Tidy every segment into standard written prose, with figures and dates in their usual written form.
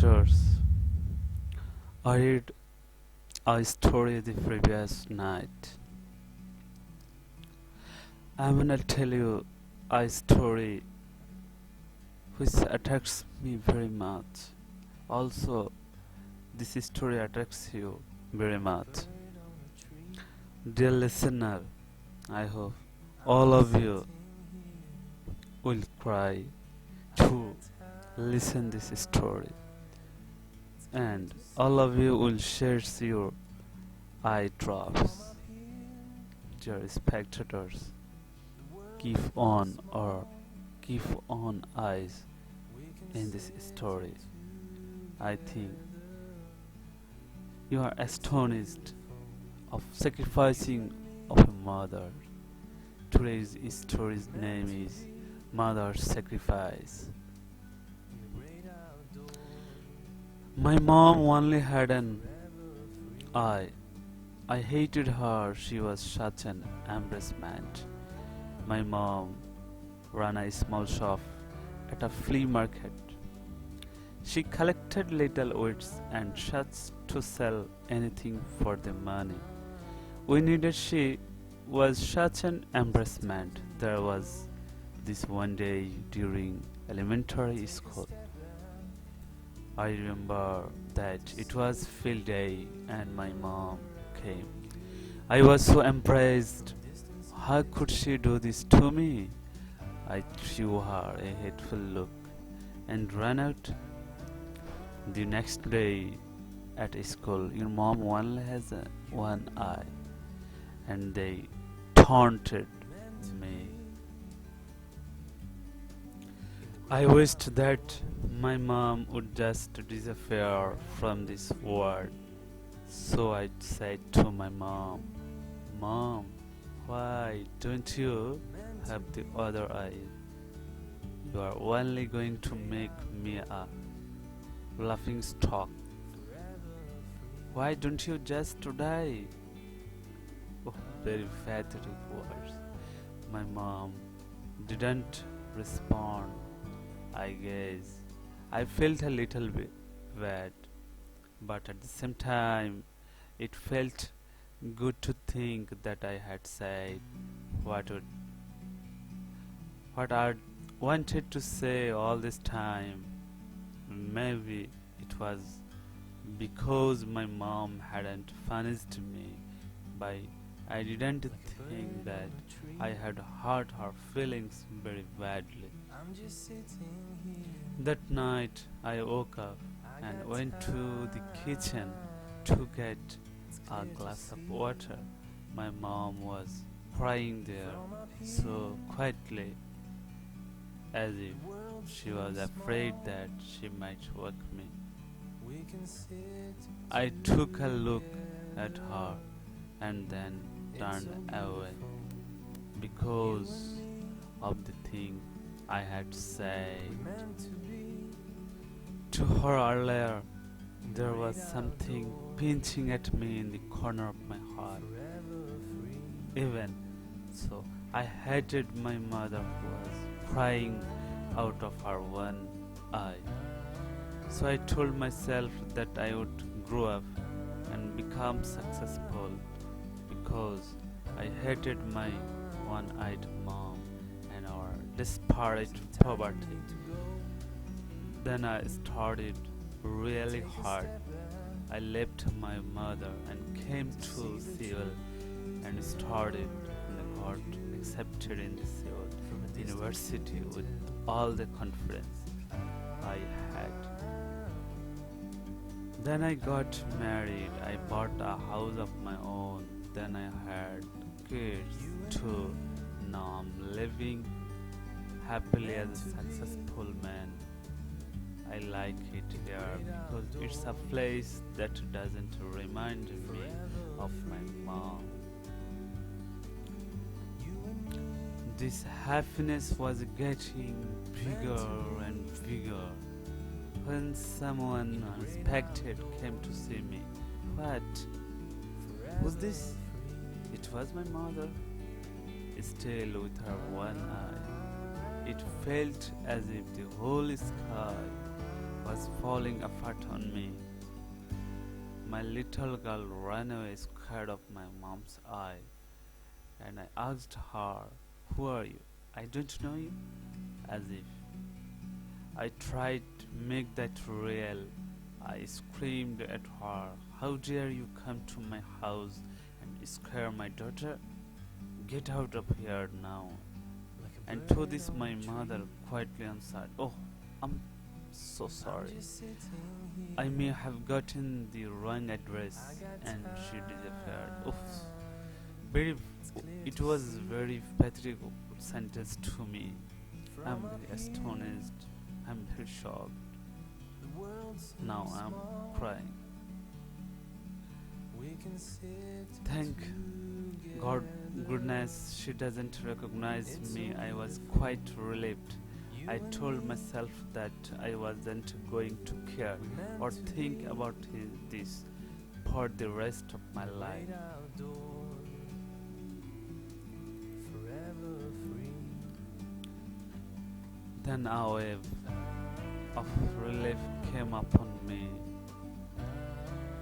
Spectators, I read a story the previous night. I'm gonna tell you a story which attracts me very much. Also, this story attracts you very much. Dear listener, I hope all of you will cry to listen this story, and all of you will share your eye drops. Dear spectators, keep on or keep on eyes in this story. I think you are astonished of sacrificing of a mother. Today's story's name is Mother's Sacrifice. My mom only had an eye. I hated her, she was such an embarrassment. My mom ran a small shop at a flea market. She collected little weeds and such to sell anything for the money. We needed she was such an embarrassment. There was this one day during elementary school. I remember that it was field day and my mom came. I was so embarrassed. How could she do this to me? I threw her a hateful look and ran out. The next day at school, your mom only has one eye, and they taunted me. I wished that my mom would just disappear from this world. So I said to my mom, Mom, why don't you have the other eye? You are only going to make me a laughing stock. Why don't you just die? Oh, very pathetic words. My mom didn't respond. I guess I felt a little bit bad, but at the same time, it felt good to think that I had said what would, what I wanted to say all this time. Maybe it was because my mom hadn't punished me by I didn't think that I had hurt her feelings very badly. That night I woke up and went to the kitchen to get a glass of water. My mom was crying there so quietly as if she was afraid that she might wake me. I took a look at her and then turned away because of the thing I had said to her earlier. There was something pinching at me in the corner of my heart. Even so, I hated my mother who was crying out of her one eye. So I told myself that I would grow up and become successful because I hated my one-eyed mom and our desperate poverty. Then I started really hard. I left my mother and came to Seoul and started in the court, accepted in the Seoul University with all the confidence I had. Then I got married. I bought a house of my own. Then I had kids too. Now I'm living happily as a successful man. I like it here because it's a place that doesn't remind me of my mom. This happiness was getting bigger and bigger when someone unexpected came to see me. What? Who's this? It was my mother, still with her one eye. It felt as if the whole sky was falling apart on me. My little girl ran away scared of my mom's eye, and I asked her, "Who are you? I don't know you." As if I tried to make that real. I screamed at her, "How dare you come to my house and scare my daughter? Get out of here now." And to this my mother quietly answered, "Oh, I'm so sorry. I may have gotten the wrong address," and she disappeared. Oof. Very, it was very pathetic sentence to me. I'm very astonished. I'm very shocked. Now I'm crying. Thank God goodness she doesn't recognize me. I was quite relieved. I told myself that I wasn't going to care or think about this for the rest of my life. Then a wave of relief came upon me.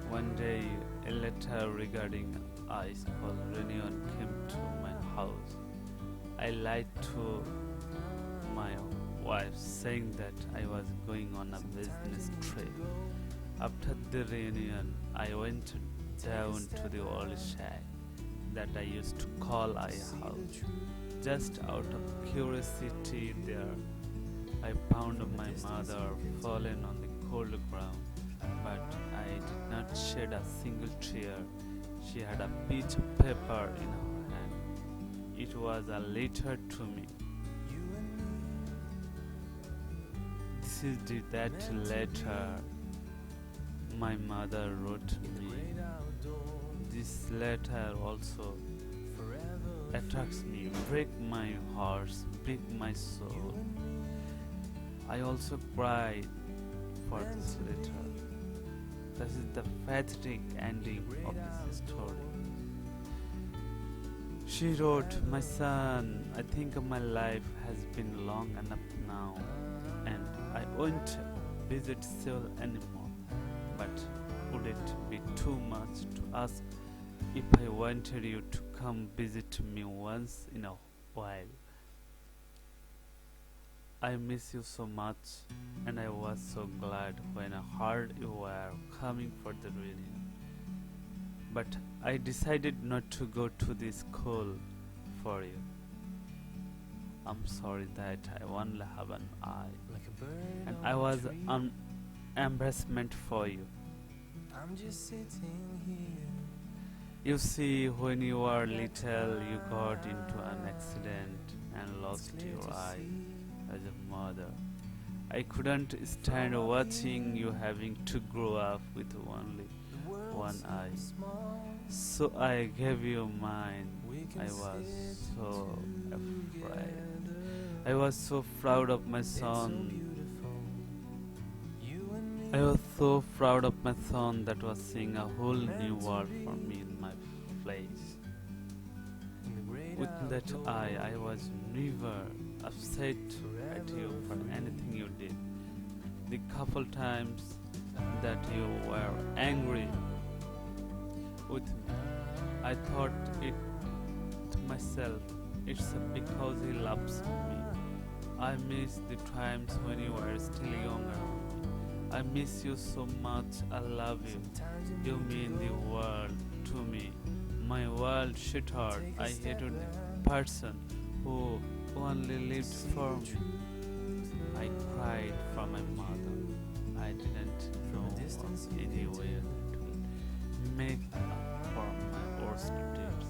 One day, a letter regarding a school reunion came to my house. I lied to my wife, saying that I was going on a business trip. After the reunion, I went down to the old shack that I used to call a house. Just out of curiosity there, I found my mother fallen on the cold ground, but I did not shed a single tear. She had a piece of paper in her hand. It was a letter to me. This is that letter my mother wrote me. This letter also attracts me, break my heart, break my soul. I also cried for this letter. This is the pathetic ending of this story. She wrote, "My son, I think my life has been long enough now, and I won't visit Seoul anymore. But would it be too much to ask if I wanted you to come visit me once in a while? I miss you so much, and I was so glad when I heard you were coming for the reunion. But I decided not to go to the school for you. I'm sorry that I only have an eye, and I was an embarrassment for you. I'm just sitting here. You see, when you were little, you got into an accident and lost your eye. As a mother, I couldn't stand watching you having to grow up with only one eye. So I gave you mine. I was so afraid. I was so proud of my son. I was so proud of my son that was seeing a whole new world for me in my place. With that eye, I was never upset at you for anything you did. The couple times that you were angry with me, I thought it to myself, it's because he loves me. I miss the times when you were still younger. I miss you so much. I love you. You mean the world to me. My world shattered. I hated the person who only lived for me. I cried for my mother. I didn't know of any way that would make up for my worst deeds.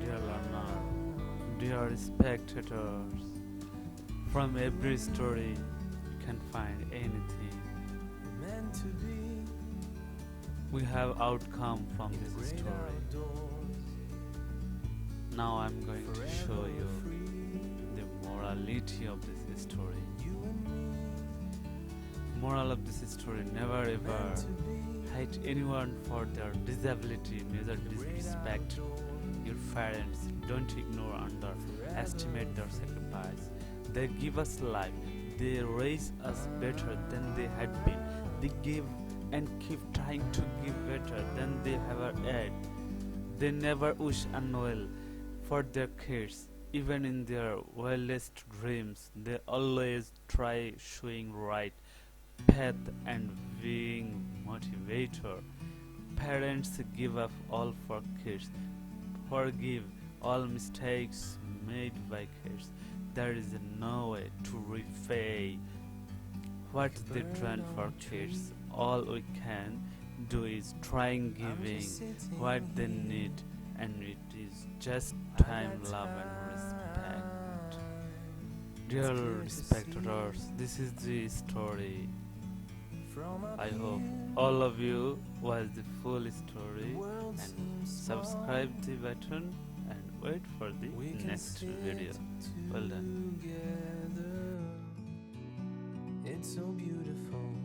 Dear learner, dear spectators, from every story you can find anything. We have outcome from this story. Now I'm going to show you the morality of this story. Moral of this story: never ever hate anyone for their disability, neither disrespect your parents. Don't ignore or underestimate their sacrifice. They give us life, They raise us better than they had been. They give and keep trying to give better than they ever had. They never wish unwell for their kids. Even in their wildest dreams, they always try showing right path and being motivator. Parents give up all for kids, forgive all mistakes made by kids. There is no way to repay what they done for kids. All we can do is trying giving what they need, and it is just time, love, and respect. Dear spectators, this is the story. I hope all of you watch the full story and subscribe the button and wait for the next video. Well done. It's so beautiful.